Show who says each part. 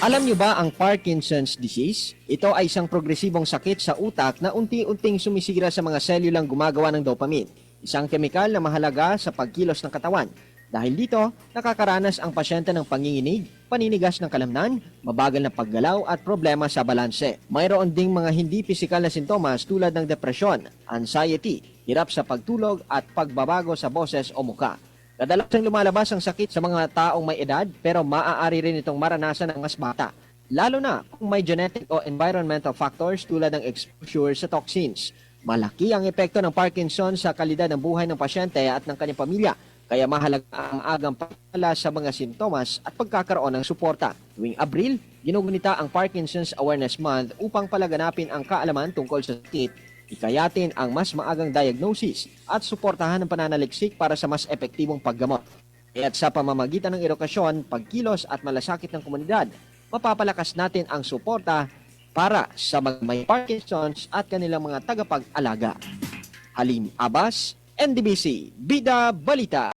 Speaker 1: Alam niyo ba ang Parkinson's disease? Ito ay isang progresibong sakit sa utak na unti-unting sumisigla sa mga selulang gumagawa ng dopamine, isang kemikal na mahalaga sa pagkilos ng katawan. Dahil dito, nakakaranas ang pasyente ng panginginig, paninigas ng kalamnan, mabagal na paggalaw at problema sa balanse. Mayroon ding mga hindi pisikal na sintomas tulad ng depresyon, anxiety, hirap sa pagtulog at pagbabago sa boses o muka. Kadalasang lumalabas ang sakit sa mga taong may edad pero maaari rin itong maranasan ng mas bata, lalo na kung may genetic o environmental factors tulad ng exposure sa toxins. Malaki ang epekto ng Parkinson sa kalidad ng buhay ng pasyente at ng kanyang pamilya, kaya mahalaga ang agang pagkakala sa mga sintomas at pagkakaroon ng suporta. Tuwing Abril, ginugunita ang Parkinson's Awareness Month upang palaganapin ang kaalaman tungkol sa sakit, ikayatin ang mas maagang diagnosis at suportahan ang pananaliksik para sa mas epektibong paggamot. At sa pamamagitan ng edukasyon, pagkilos at malasakit ng komunidad, mapapalakas natin ang suporta para sa mga may Parkinson's at kanilang mga tagapag-alaga. Halim Abbas, NDBC, Bida Balita.